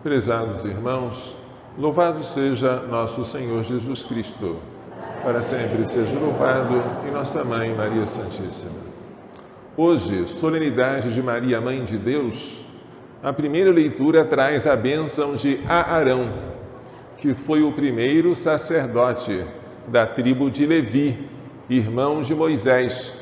Prezados irmãos, louvado seja nosso Senhor Jesus Cristo. Para sempre seja louvado e nossa Mãe Maria Santíssima. Hoje, solenidade de Maria, Mãe de Deus, a primeira leitura traz a bênção de Aarão, que foi o primeiro sacerdote da tribo de Levi, irmão de Moisés.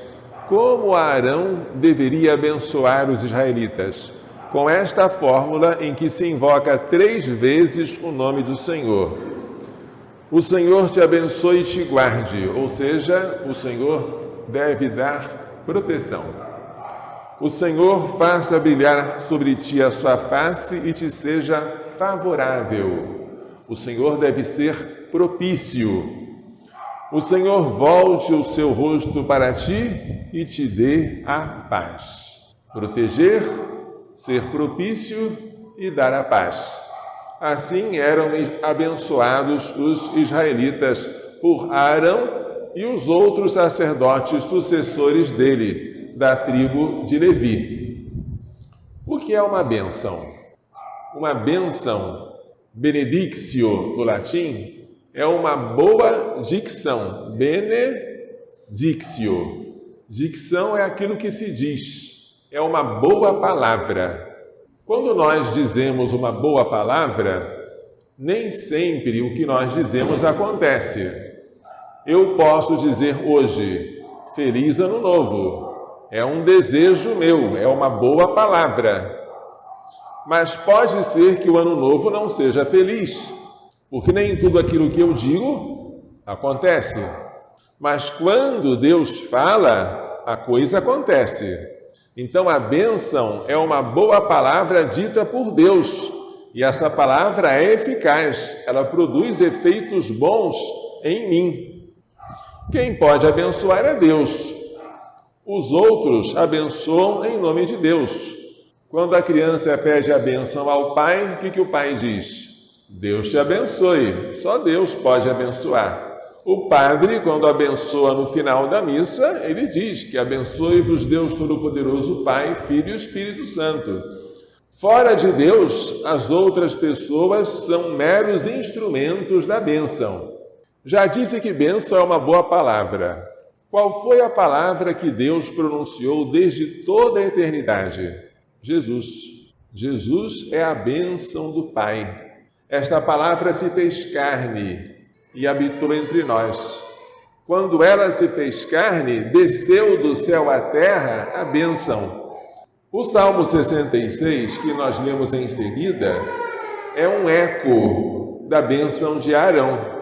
Como Aarão deveria abençoar os israelitas? Com esta fórmula em que se invoca 3 vezes o nome do Senhor. O Senhor te abençoe e te guarde, ou seja, o Senhor deve dar proteção. O Senhor faça brilhar sobre ti a sua face e te seja favorável. O Senhor deve ser propício. O Senhor volte o seu rosto para ti e te dê a paz. Proteger, ser propício e dar a paz. Assim eram abençoados os israelitas por Aarão e os outros sacerdotes sucessores dele, da tribo de Levi. O que é uma bênção? Uma bênção, benedictio no latim, é uma boa dicção. Benedictio. Dicção é aquilo que se diz. É uma boa palavra. Quando nós dizemos uma boa palavra, nem sempre o que nós dizemos acontece. Eu posso dizer hoje, Feliz Ano Novo. É um desejo meu, é uma boa palavra. Mas pode ser que o Ano Novo não seja feliz, porque nem tudo aquilo que eu digo acontece. Mas quando Deus fala, a coisa acontece. Então, a bênção é uma boa palavra dita por Deus. E essa palavra é eficaz. Ela produz efeitos bons em mim. Quem pode abençoar é Deus. Os outros abençoam em nome de Deus. Quando a criança pede a bênção ao pai, o que o pai diz? Deus te abençoe. Só Deus pode abençoar. O padre, quando abençoa no final da missa, ele diz que abençoe-vos Deus Todo-Poderoso, Pai, Filho e Espírito Santo. Fora de Deus, as outras pessoas são meros instrumentos da bênção. Já disse que bênção é uma boa palavra. Qual foi a palavra que Deus pronunciou desde toda a eternidade? Jesus. Jesus é a bênção do Pai. Esta palavra se fez carne e habitou entre nós. Quando ela se fez carne, desceu do céu à terra a bênção. O Salmo 66, que nós lemos em seguida, é um eco da bênção de Aarão.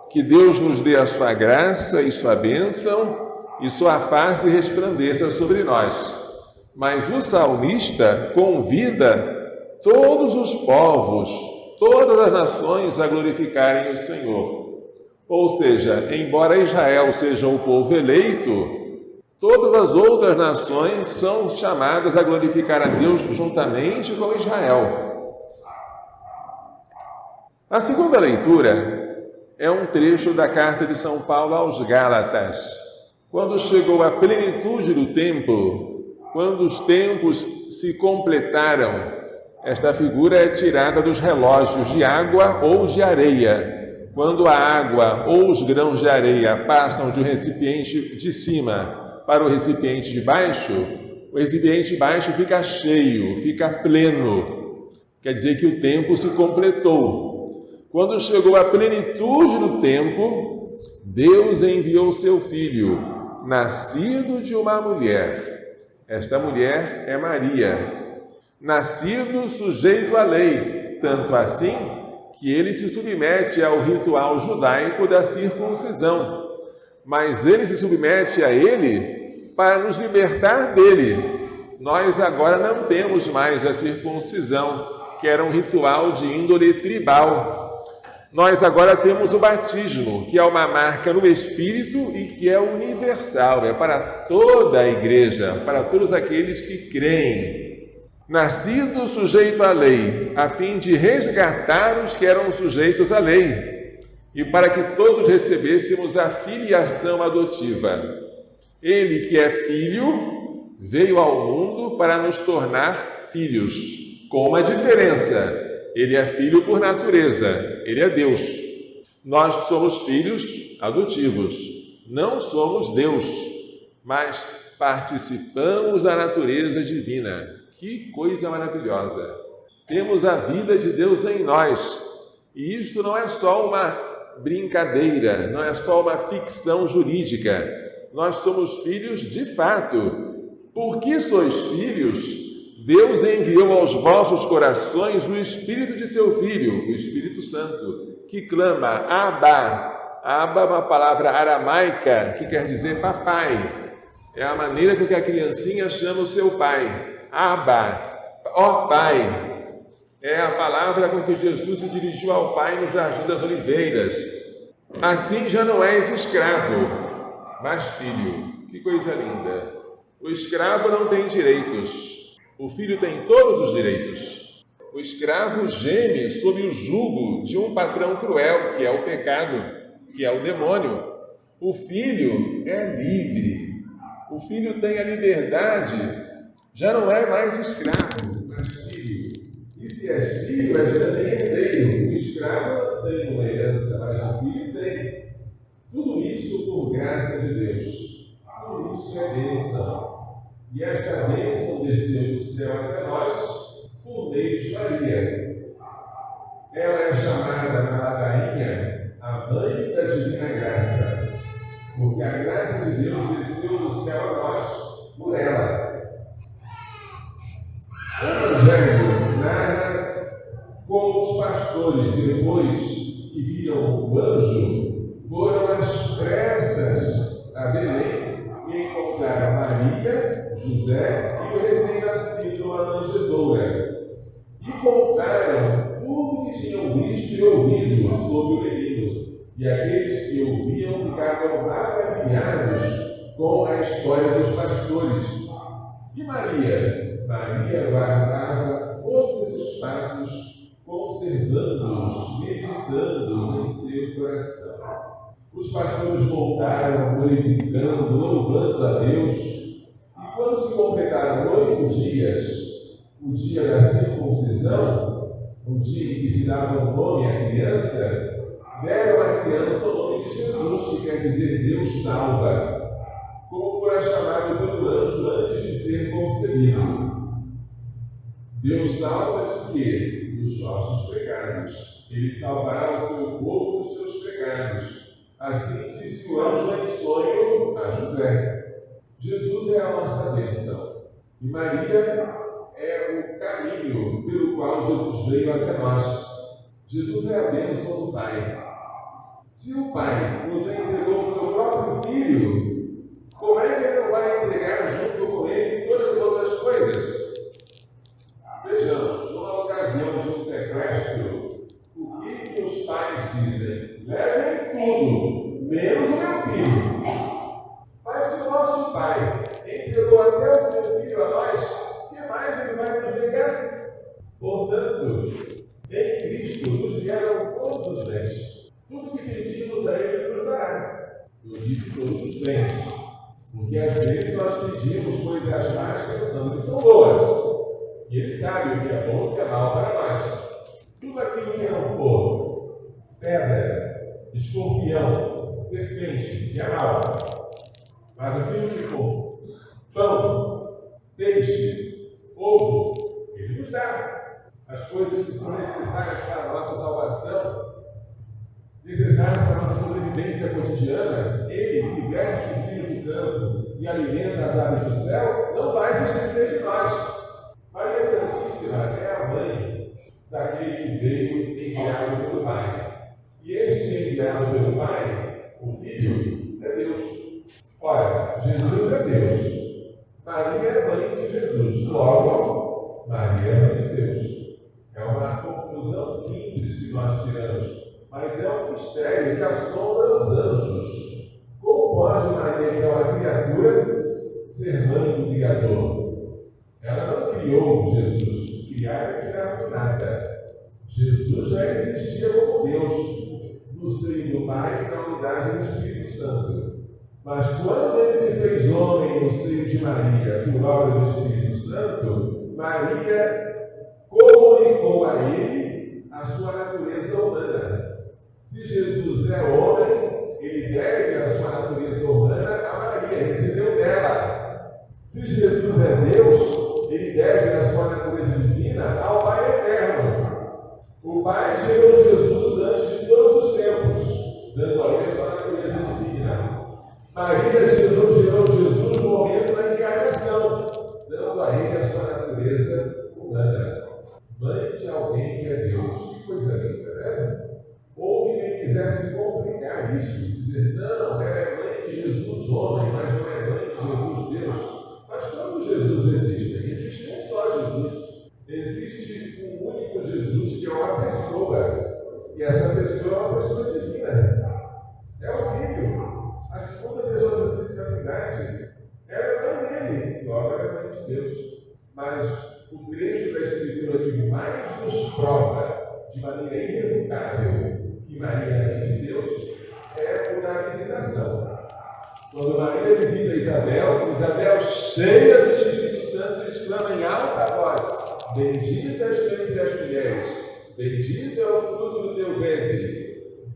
Que Deus nos dê a sua graça e sua bênção e sua face resplandeça sobre nós. Mas o salmista convida todos os povos, todas as nações a glorificarem o Senhor. Ou seja, embora Israel seja o povo eleito, todas as outras nações são chamadas a glorificar a Deus juntamente com Israel. A segunda leitura é um trecho da carta de São Paulo aos Gálatas. Quando chegou a plenitude do tempo, quando os tempos se completaram, esta figura é tirada dos relógios de água ou de areia. Quando a água ou os grãos de areia passam de um recipiente de cima para o recipiente de baixo, o recipiente de baixo fica cheio, fica pleno. Quer dizer que o tempo se completou. Quando chegou a plenitude do tempo, Deus enviou seu Filho, nascido de uma mulher. Esta mulher é Maria. Nascido sujeito à lei, tanto assim que ele se submete ao ritual judaico da circuncisão. Mas ele se submete a ele para nos libertar dele. Nós agora não temos mais a circuncisão, que era um ritual de índole tribal. Nós agora temos o batismo, que é uma marca no Espírito e que é universal, é para toda a igreja, para todos aqueles que creem. Nascido sujeito à lei, a fim de resgatar os que eram sujeitos à lei, e para que todos recebêssemos a filiação adotiva. Ele que é filho, veio ao mundo para nos tornar filhos, com uma diferença. Ele é filho por natureza, ele é Deus. Nós somos filhos adotivos, não somos Deus, mas participamos da natureza divina. Que coisa maravilhosa! Temos a vida de Deus em nós. E isto não é só uma brincadeira, não é só uma ficção jurídica. Nós somos filhos de fato. Porque sois filhos, Deus enviou aos vossos corações o Espírito de seu Filho, o Espírito Santo, que clama Abba. Abba é uma palavra aramaica que quer dizer papai. É a maneira com que a criancinha chama o seu pai. Abba, ó Pai. É a palavra com que Jesus se dirigiu ao Pai no Jardim das Oliveiras. Assim já não és escravo, mas filho. Que coisa linda. O escravo não tem direitos. O filho tem todos os direitos. O escravo geme sob o jugo de um patrão cruel, que é o pecado, que é o demônio. O filho é livre. O filho tem a liberdade. Já não é mais escravo, mas filho. E se és filho, és também herdeiro. O escravo não tem uma herança, mas o filho tem. Tudo isso por graça de Deus. Tudo isso é bênção. E esta bênção desceu do céu até nós por meio de Maria. Ela é chamada na ladainha a mãe da divina graça, porque a graça de Deus desceu do céu a nós por ela. O Evangelho narra como os pastores, depois que viram o anjo, foram às pressas a Belém e encontraram Maria, José e o recém-nascido numa manjedoura. E contaram tudo que tinham visto e ouvido sobre o menino. E aqueles que ouviam ficavam maravilhados com a história dos pastores. E Maria guardava todos esses fatos, conservando-os, meditando-os em seu coração. Os pastores voltaram glorificando, louvando a Deus, e quando se completaram 8 dias, o dia da circuncisão, o dia em que se dava o nome à criança, deram à criança o nome de Jesus, que quer dizer Deus salva, como fora chamado pelo anjo antes de ser concebido. Deus salva de quê? Dos nossos pecados. Ele salvará o seu povo dos seus pecados. Assim disse o anjo em sonho a José. Jesus é a nossa bênção. E Maria é o caminho pelo qual Jesus veio até nós. Jesus é a bênção do Pai. Se o Pai nos entregou o seu próprio Filho, como é que Ele não vai entregar junto com Ele todas as outras coisas? Vejamos, numa ocasião de um sequestro, o que os pais dizem? Levem tudo, menos o meu filho. Mas se o nosso Pai entregou até o seu Filho a nós, o que mais Ele vai nos negar? Portanto, em Cristo nos vieram todos os bens. Tudo que pedimos a Ele nos dará. Eu digo todos os bens, porque às vezes nós pedimos coisas más pensando que são boas. E Ele sabe o que é bom e o que é mal para nós. Tudo aquilo que não for pedra, escorpião, serpente, que é mal. Mas aquilo que for pão, peixe, ovo, Ele nos dá. As coisas que são necessárias para a nossa salvação, necessárias para a nossa sobrevivência cotidiana, Ele que veste os rios do campo e alimenta as aves do céu, não faz esquecer de nós. Maria Santíssima é a mãe daquele que veio enviado pelo Pai. E este enviado pelo Pai, o Filho, é Deus. Ora, Jesus é Deus. Maria é mãe de Jesus. Logo, Maria é mãe de Deus. É uma conclusão simples que nós tiramos, mas é um mistério que assombra os anjos. Como pode Maria, que é uma criatura, ser mãe do Criador? Ela não criou Jesus, criar é tirar do nada. Jesus já existia como Deus, no seio do Pai e na unidade do Espírito Santo. Mas quando Ele se fez homem no seio de Maria, por obra do Espírito Santo, Maria comunicou a Ele Pai gerou Jesus antes de todos os tempos, dando a ele a sua natureza divina. Maria gerou Jesus no momento da encarnação, dando a ele a sua natureza humana. Mãe de alguém que é Deus. Que coisa linda, né? Ou quem quisesse complicar isso, dizer, não, é mãe de Jesus homem, mas não é mãe de Jesus Deus. Mas quando Jesus existe, existe um só Jesus. Existe um único Jesus que é uma pessoa. E essa pessoa é uma pessoa divina. É o Filho. A segunda pessoa da Santíssima Trindade. Ela é mãe dele, logo é mãe de Deus. Mas o trecho da Escritura que mais nos prova de maneira irrefutável que Maria é mãe de Deus é o da visitação. Quando Maria visita Isabel, cheia do Espírito Santo, exclama em alta voz: Bendita és tu entre as mulheres, bendito é o fruto do teu ventre.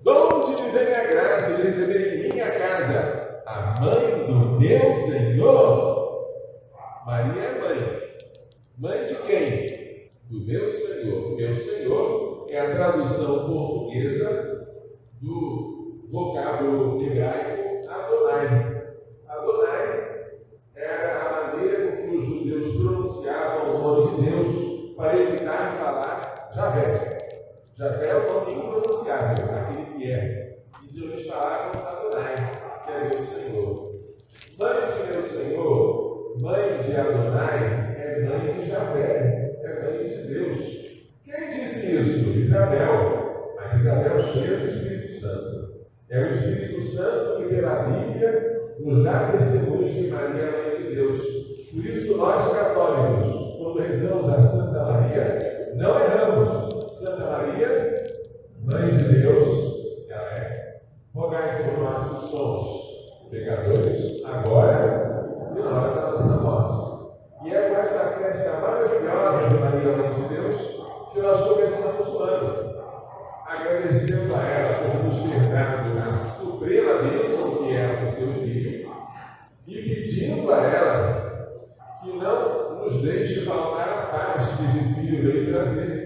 De onde me vem a graça de receber em minha casa a mãe do meu Senhor? Maria é mãe. Mãe de quem? Do meu Senhor. Meu Senhor é a tradução portuguesa do vocábulo hebraico Adonai. Adonai era a maneira com que os judeus pronunciavam o nome de Deus para evitar de falar Javé. Javé é o nome impronunciável, aquele que é. Então eles falavam Adonai, que é meu Senhor. Mãe de meu Senhor, mãe de Adonai, é mãe de Javé, é mãe de Deus. Quem disse isso? Isabel. Mas Isabel cheia do Espírito Santo. É o Espírito Santo que pela Bíblia nos dá testemunhos de Maria, mãe de Deus. Por isso nós católicos, quando rezamos a Santa Maria, não erramos. Santa Maria, mãe de Deus, ela é. Rogai por nós que somos pecadores, agora e na hora da nossa morte. E é com esta festa maravilhosa de Maria, mãe de Deus, que nós começamos o ano, agradecendo a ela por nos ter dado a suprema bênção que é o seu Filho, e pedindo a ela que não nos deixe faltar a paz que esse Filho veio trazer.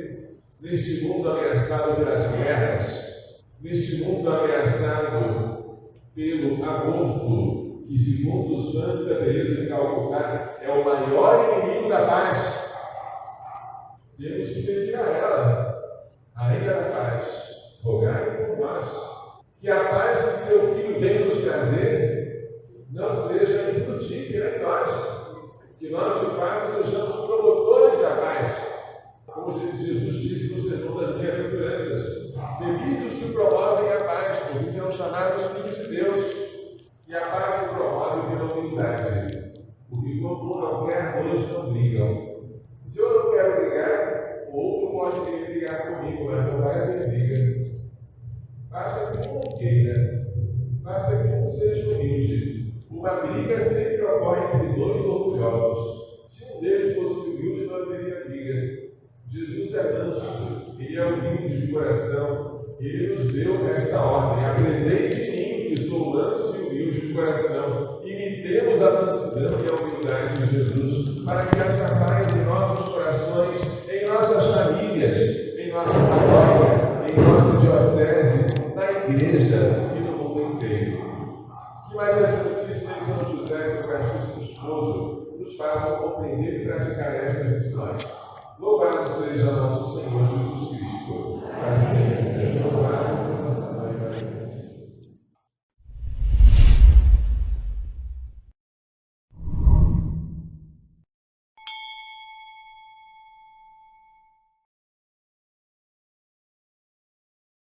Neste mundo ameaçado pelas guerras, neste mundo ameaçado pelo aborto, que segundo Santa Teresa de Calcutá é o maior inimigo da paz, temos que pedir a ela, a Rainha da Paz, rogai por nós, que a paz que teu Filho veio nos trazer não seja infrutífera em nós, que nós de fato sejamos promotores da paz. Como Jesus disse no sermão das bem-aventuranças, felizes os que promovem a paz, porque serão chamados filhos de Deus. E a paz se promove pela humildade, porque quando um não quer, dois não brigam. Se eu não quero brigar, o outro pode querer brigar comigo, mas não vai haver briga. Basta que um não queira, basta que um seja humilde. Uma briga sempre ocorre entre dois orgulhosos. Se um deles fosse humilde, não haveria briga. Jesus é manso, ele é humilde de coração, ele nos deu esta ordem: aprendei de mim, que sou manso e humilde de coração, imitemos a mansidão e a humildade de Jesus, para que haja paz em nossos corações, em nossas famílias, em nossa paróquia, em nossa diocese, na igreja e no mundo inteiro. Que Maria Santíssima e São José, seu castíssimo esposo, nos façam compreender e praticar estas lições. Louvado seja nosso Senhor Jesus Cristo.